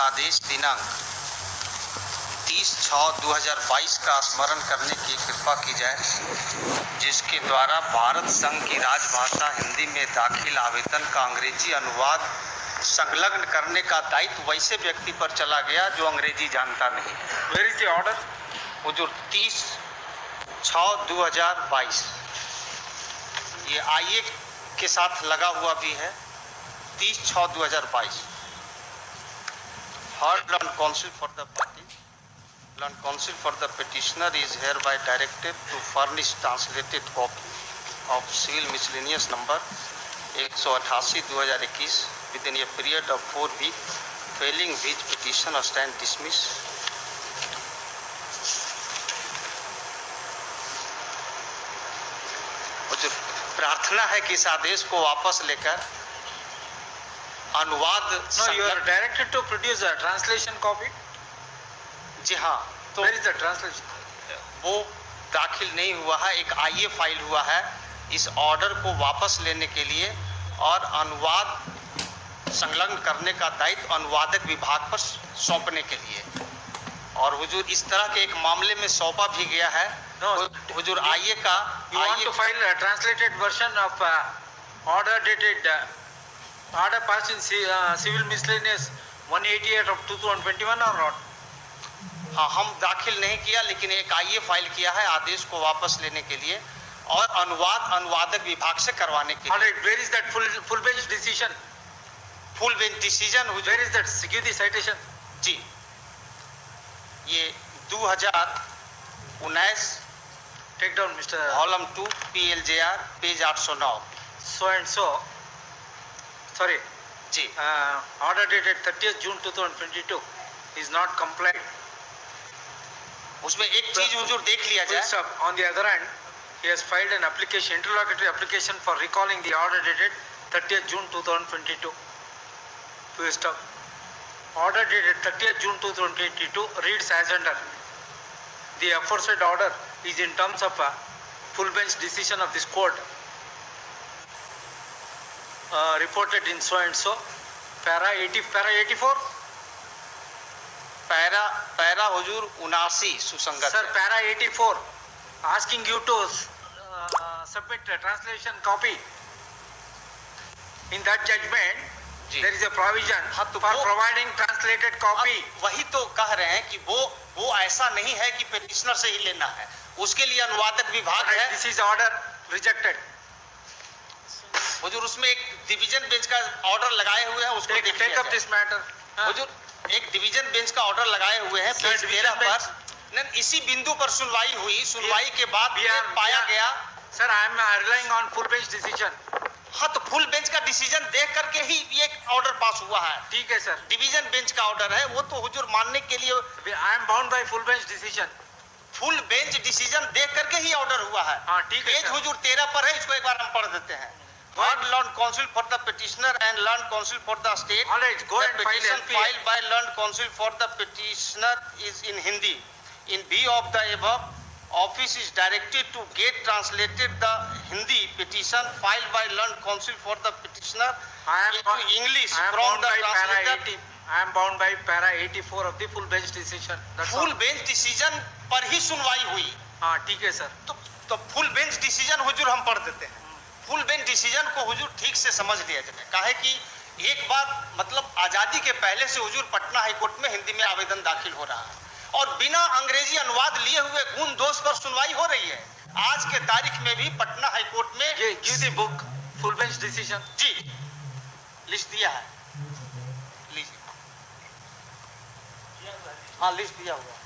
आदेश दिनांक 30/6/2022 का स्मरण करने की कृपा की जाए, जिसके द्वारा भारत संघ की राजभाषा हिंदी में दाखिल आवेदन का अंग्रेजी अनुवाद संलग्न करने का दायित्व वैसे व्यक्ति पर चला गया जो अंग्रेजी जानता नहीं है। Where is the order? हुजूर 30/6/2022 ये आईए के साथ लगा हुआ भी है। 30/6/2022 heard Lord Counsel for the party. Lord Counsel for the petitioner is hereby directed to furnish translated copy of civil miscellaneous number 188/2021 within a period of 4 weeks, failing which petition or stand dismissed. प्रार्थना है कि इस आदेश को वापस लेकर अनुवाद No, you are directed to produce a translation copy. जी हाँ, तो Where is the translation? वो दाखिल नहीं हुआ है। एक आईए फाइल हुआ है इस ऑर्डर को वापस लेने के लिए और अनुवाद संलग्न करने का दायित्व अनुवादक विभाग पर सौंपने के लिए, और हुजूर इस तरह के एक मामले में सौंपा भी गया है। No, हुजूर आईए का You want to file a translated version of order dated order passed in civil miscellaneous 188/2021 or not? हाँ, हम दाखिल नहीं किया, लेकिन एक आईए फाइल किया है आदेश को वापस लेने के लिए और अनुवादक विभाग से करवाने के लिए। Alright, where is that full bench decision? Full bench decision Where is that? Give the citation. जी, ये 2019 Take down, Mr. Column 2 PLJR page 809। So and so. Sorry. जी, Order dated 30th June 2022 is not complied. उसमें एक चीज हुजूर देख लिया Full जाए। stop. On the other hand, he has filed an application, interlocutory application for recalling the order dated 30th June 2022. Full stop. Order dated 30th June 2022 reads as under. The aforesaid order is in terms of a full bench decision of this court reported in so and so para 84. Para हुजूर 79 सुसंगत Sir, है। para 84 asking you to submit a translation copy. In that judgment ji. there is a provision हाँ, तो for वो- providing translated copy. अब वही तो कह रहे हैं कि वो ऐसा नहीं है कि पेटिशनर से ही लेना है, उसके लिए अनुवादक विभाग है। This is order rejected. हुजूर उसमें एक डिवीजन बेंच का ऑर्डर लगाए हुए हैं, उसको देख Take लिया up जाए। this matter. हुजूर एक डिवीजन बेंच का ऑर्डर लगाए हुए हैं Sir, पेज division 13 bench- पर। नहीं, इसी बिंदु पर सुनवाई हुई, सुनवाई के बाद We are- पाया we are- गया। Sir, I am relying on full bench decision. हाँ, तो फुल बेंच का डिसीजन देख करके ही ये ऑर्डर पास हुआ है। ठीक है सर, डिवीजन बेंच का ऑर्डर है, वो तो हुजूर मानने के लिए I am bound by full bench decision. Full bench decision देख करके ही ऑर्डर हुआ है। हाँ, ठीक है पेज सर। हुजूर 13 पर है, इसको एक बार हम पढ़ देते हैं। Heard learned counsel for the petitioner and learned counsel for the state. All right, go The and file petition LP. filed by learned counsel for the petitioner is in Hindi. In view of the above, office is directed to get translated the Hindi petition filed by learned counsel for the petitioner I am into English I am from bound the by para translator. 80. I am bound by para 84 of the full bench decision. That's full all. Bench decision पर ही सुनवाई हुई, हाँ, ठीक है sir. तो full bench decision हुजूर हम पढ़ देते हैं। फुल बेंच डिसीजन को हुजूर ठीक से समझ लिया जाए। काहे कि एक बार मतलब आजादी के पहले से हुजूर पटना हाई कोर्ट में हिंदी में आवेदन दाखिल हो रहा है और बिना अंग्रेजी अनुवाद लिए हुए गुण दोष पर सुनवाई हो रही है। आज के तारीख में भी पटना हाई कोर्ट में Give the book full bench decision. जी लिस्ट दिया है, लीजिए। हाँ, लिस्ट दिया हुआ है।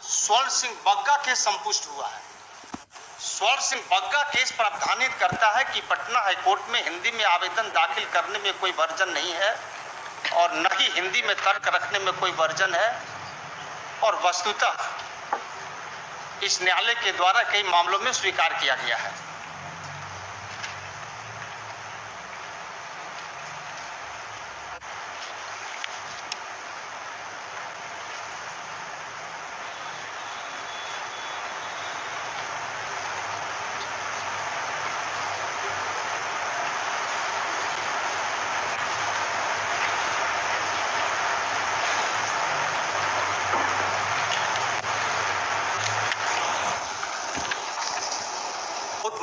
स्वर्ण सिंह बग्गा केस संपुष्ट हुआ है। स्वर्ण सिंह बग्गा केस प्रावधानित करता है कि पटना हाईकोर्ट में हिंदी में आवेदन दाखिल करने में कोई वर्जन नहीं है और न ही हिंदी में तर्क रखने में कोई वर्जन है, और वस्तुतः इस न्यायालय के द्वारा कई मामलों में स्वीकार किया गया है।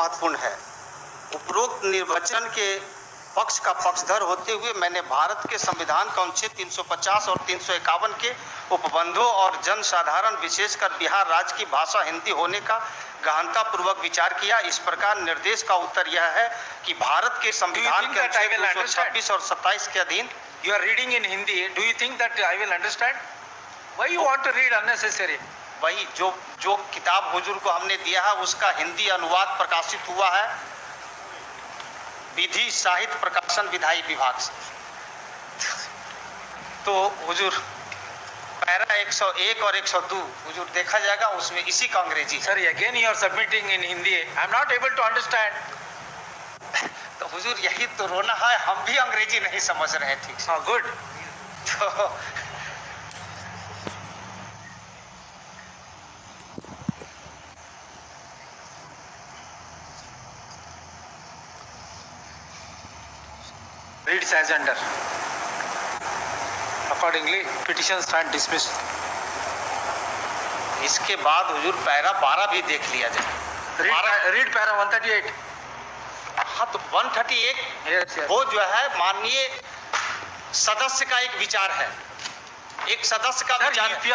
महत्वपूर्ण है। उपरोक्त निर्वाचन के पक्ष का पक्षधर होते हुए मैंने भारत के संविधान का अनुच्छेद 350 और 351 के उपबंधों और जनसाधारण विशेषकर बिहार राज्य की भाषा हिंदी होने का गहनता पूर्वक विचार किया। इस प्रकार निर्देश का उत्तर यह है कि भारत के संविधान के अनुच्छेद 226 और 27 के अधीन You are reading in Hindi. Do you think that I will understand? Why you want to read unnecessary? वही जो किताब हुजूर को हमने दिया है उसका हिंदी अनुवाद प्रकाशित हुआ है विधि साहित्य प्रकाशन विधायी विभाग से। तो हुजूर पैरा 101 और 102 हुजूर देखा जाएगा, उसमें इसी का अंग्रेजी है। Sir, again you are submitting in Hindi. I am not able to understand. तो हुजूर यही तो रोना है, हम भी अंग्रेजी नहीं समझ रहे ठीक से। Good. तो Reads as under. Accordingly, petitions stand dismissed. इसके बाद हुजूर पैरा 12 भी देख लिया जाए। Read para 138. हाँ, तो 138 Yes. वो जो है माननीय सदस्य का एक विचार है, एक सदस्य का Sir, विचार if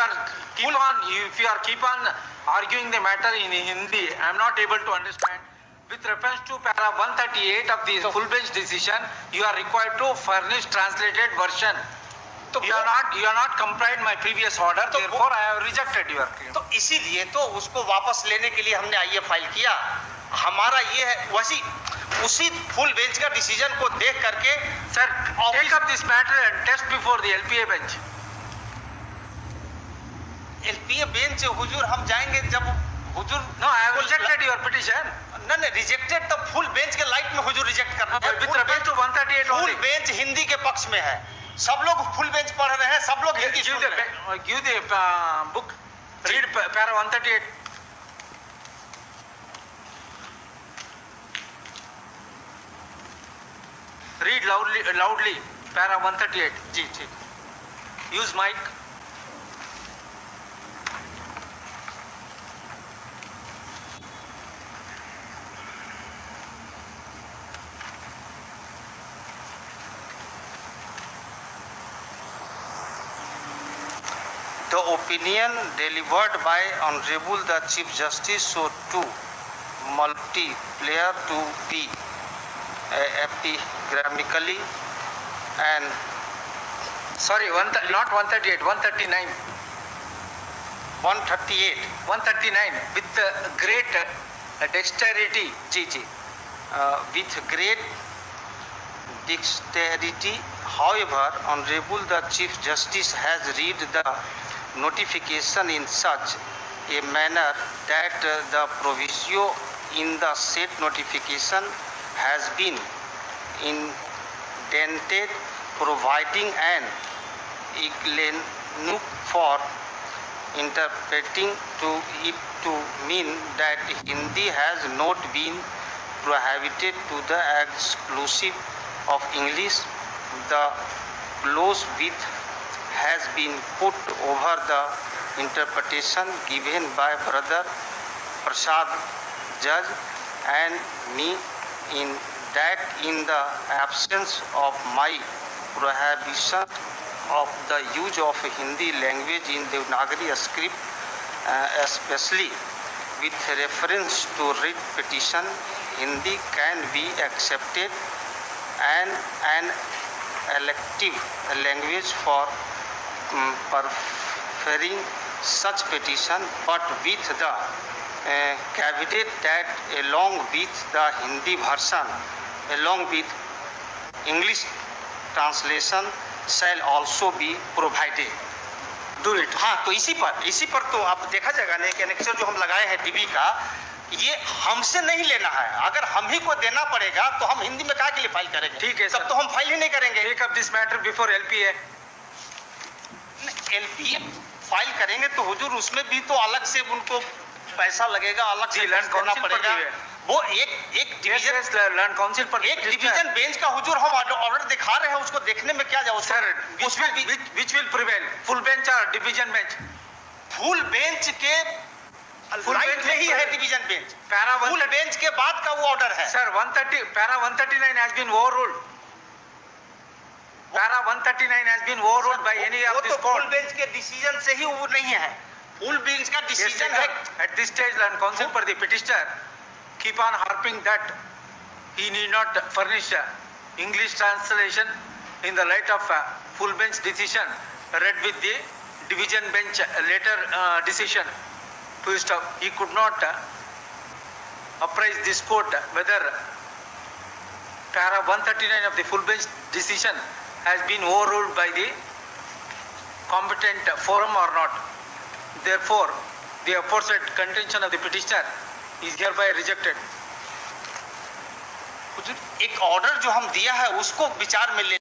you are keep on arguing the matter in Hindi, I am not able to understand. With reference to para 138 of the full bench decision, you are required to furnish translated version. तो You are not complied my previous order. तो Therefore, I have rejected your claim. तो इसीलिए तो उसको वापस लेने के लिए हमने आईए फाइल किया। हमारा ये है उसी फुल बेंच का डिसीजन को देख करके Sir, take up this matter and test before the LPA bench. LPA bench हुजूर हम जाएंगे जब हुजूर No, I have rejected your petition. नहीं रिजेक्टेड, तब फुल बेंच के लाइट में हुजूर रिजेक्ट करना है। With reference to 138 full only. Bench Hindi के पक्ष में है, सब लोग फुल बेंच पढ़ रहे हैं, सब लोग हिंदी सुन रहे हैं। Give the book. Read para 138. Read loudly. Para 138. जी ठीक। Use mic. The opinion delivered by Honorable the Chief Justice so too multiplayer to be epigrammatically and Sorry, not 138, 139. 138 139 with great dexterity. Ji ji with great dexterity. However, Honorable the Chief Justice has read the notification in such a manner that the proviso in the said notification has been indented providing an equivalent for interpreting to it to mean that Hindi has not been prohibited to the exclusive of English. The clause with has been put over the interpretation given by Brother Prasad Judge and me in that in the absence of my prohibition of the use of Hindi language in Devanagari script, especially with reference to writ petition, Hindi can be accepted and an elective language for preferring such petition, but with the caveat that along with the Hindi version, along with English translation shall also be provided. Do it. हाँ, तो इसी पर तो आप देखा जाएगा ना कि एनेक्सर जो हम लगाए हैं डीबी का, ये हमसे नहीं लेना है। अगर हम ही को देना पड़ेगा तो हम हिंदी में काहे के लिए फाइल करेंगे? ठीक है, तब तो हम फाइल ही नहीं करेंगे। Take up this matter before LPA. LPA file करेंगे तो हुजूर उसमें भी तो अलग से उनको पैसा लगेगा, अलग से लैंड देना काउंसिल पर पड़ेगा। भी है। वो एक डिवीजन लैंड काउंसिल पर एक डिवीजन बेंच का हुजूर हम ऑर्डर दिखा रहे हैं, उसको देखने में क्या जाओ सर, उसमें which will prevail, full bench or division bench? Full bench के Full लाइट bench में ही है is- division bench, Para full 130 bench के बाद का वो ऑर्डर है। Sir, 139 has been overruled. Para 139 has been overruled by any वो of तो this फुल court. बेंच के डिसीजन से ही वो नहीं है, फुल बेंच का Yes, डिसीजन sir. है। At this stage, and counsel for the petitioner keep on harping that he need not furnish English translation in the light of full bench decision read with the division bench later decision. He could not apprise this court whether para 139 of the full bench decision has been overruled by the competent forum or not. Therefore, the aforesaid contention of the petitioner is hereby rejected. एक order जो हम दिया है उसको विचार में ले